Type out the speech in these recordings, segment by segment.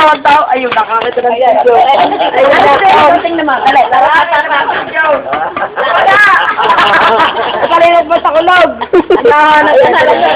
tawag tao. Ayun, nakakita ng video. Ayun, tingnan naman. Dali, video. Wala! Nakalinag mo sa kulog. Nahanap na talaga.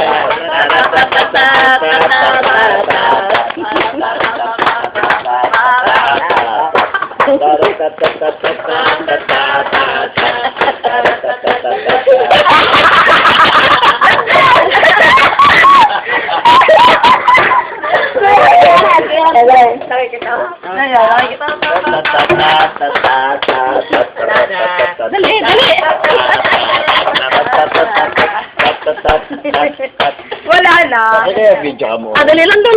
Dali, dali. Wala na. Video ka mo. Dali, lando.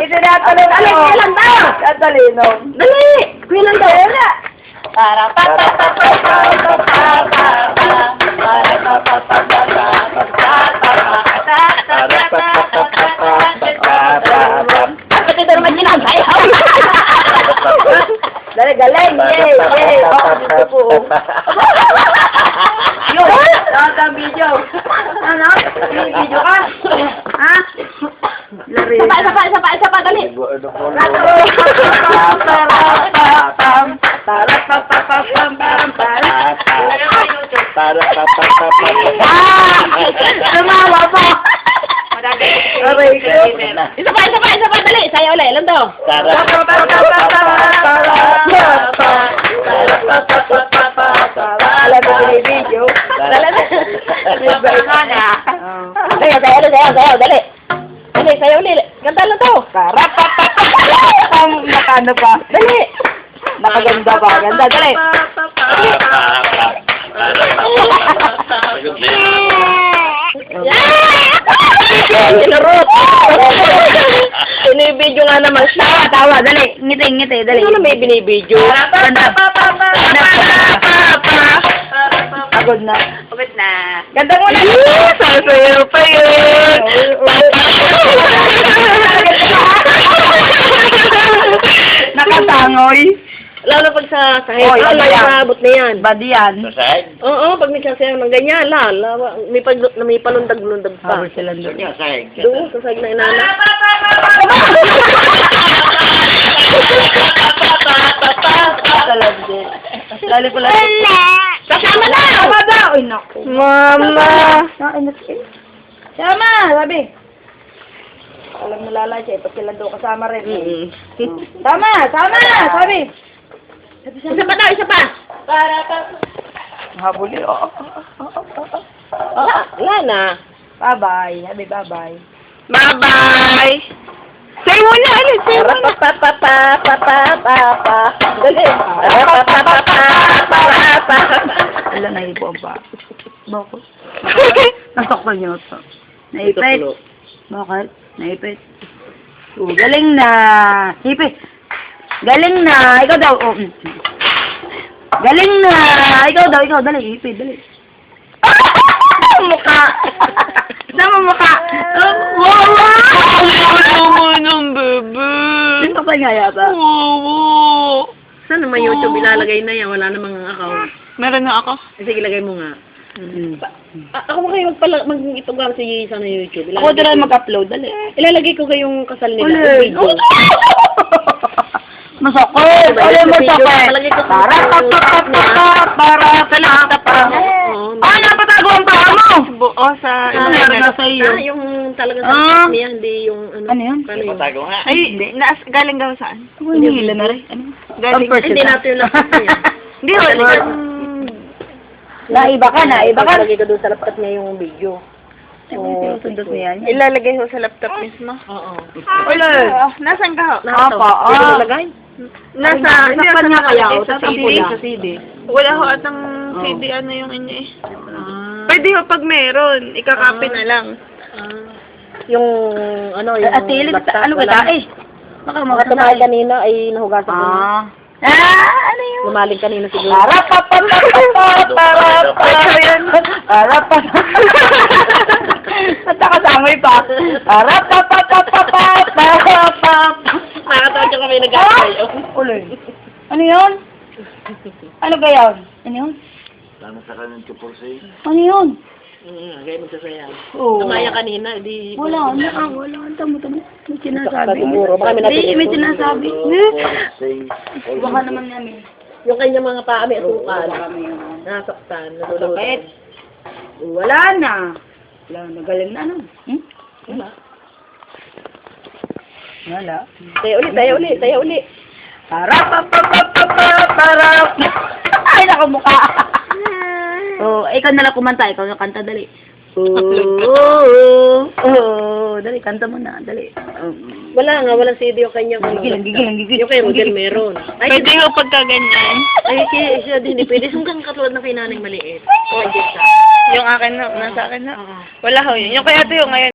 Ito na talong ano. Tatalino. Dali, kuya lando. Para pa pa pa pa pa pa Dali, galing! Yay! Yay! Oh, dito po. Yun! Lahat ang video. Ano? May video ka? Ha? Lari. Isa pa, dali. Tumawa po! Aray ko! Isa pa, dali. Sayo ulit, lando. Alam mo yung video? Sayo, dali. Dali, sayo ulit. Ganda lang to. Nakano pa? Dali. Nakaganda pa. Ganda, dali. Sinurot. Binibidyo nga naman siya. Tawa, dali. Ngiti, dali. Ano na may binibidyo? Ganda. Pagod na. Pagod na. Ganda mo na. Sasayaw pa yun. Nakatangoy. Lalo pag sa sahig. Oy, ano yan? Maabot na yan. Badi yan. Sasahig? Oo, pag may sasayaw ng ganyan, may palundag-lundag pa. Habol sila doon. Sasahig. Doon, sa sahig na inana. Talandi. Lali pala. Kasama na! Sama daw! Ay, naku. Mama! Sama! Sabi. Alam mo lalay siya. Pag sila daw kasama rin. Sama! Sabi. Isa pa daw, isa pa! Habuli. Wala na. Bye-bye. Sabi bye-bye. Bye-bye! Say mo na, ano? Say mo na. Dali. Wala na ipo pa. Bakit? Nasaktan niyo ito. Naipit. Bakit? Naipit. Galing na. Ipit. Galing na. Ikaw daw. Galing na. Ikaw daw. Dali. Ipit. Dali. Mukha. Sama mukha. Wow! naman ang bebe. Dito pa nga yata. Oo. Saan naman YouTube ilalagay na yan? Wala namang account. Meron na ako. Sige, ilagay mo nga. Ako mo kayo mag-itugang si sa YouTube. Ako din lang mag-upload. Dali. Ilalagay ko kayong kasal nila. Ulit. Yung video. Masakit! Alam mo sakit! Palagay ko Para napatago ang paa mo! Buo sa... Meron na sa iyo. Yung talagang sa niya, hindi yung ano. Ano yun? Paano yun? Patago nga. Ay, hindi. Galing daw saan? Hinihila na rin. Ano? Galing. Hindi natin yung laptop niya. Hindi, wala. Naiba ka. Ilalagay ko doon sa laptop niya yung video. Sinusundot niya yan. Ilalagay ko sa laptop mismo. Oo. Wala. Nasaan ka? Apa, Ilalagay? Nasa... Hindi pa niya kaya. Sa Sa CD. CD. Wala ho atang CD. Ano yung inyo eh. Pwede ho pag meron. Ikakopy na lang. Yung ano, yung At tilig, ano ba tayo? Baka Makatumahay kanina ay nahugasan ko. Ano yun? Lumaling kanina siguro. At nakasamay pa. Nakatawa siya kami nag-aasay. Uloy. Ano yun? Ano gayon? Ano yun? Sana sa kanan ka po sa'yo. Ano yun? Kaya magsasayaw. Oo. Tumaya kanina, di... Wala. Ang tamo. May sinasabi. Siguro, baka may Hindi, may natutunan. sinasabi. Baka naman namin. Yung kanyang mga paa may asukal. Kami yun. Nasaktan, Sakit. nalulunod. Wala na. Galing na ano. Wala. Wala. Tayo uli. Para. Ay, nakamukha. Oh, ikaw na lang kumanta. Ikaw na kanta, dali. Dali, kanta mo na, dali. Wala nga, walang CD yung kanyang ano. Gigil. Yung kay Rodel meron. Ay, Pwede ho pagka ganyan. ay siya din, hindi pwede. Hanggang katulad ng kay nanay maliit. O, hindi siya. Yung akin na, nasa akin na. Wala ho yun. Yung kaya ito yung ngayon.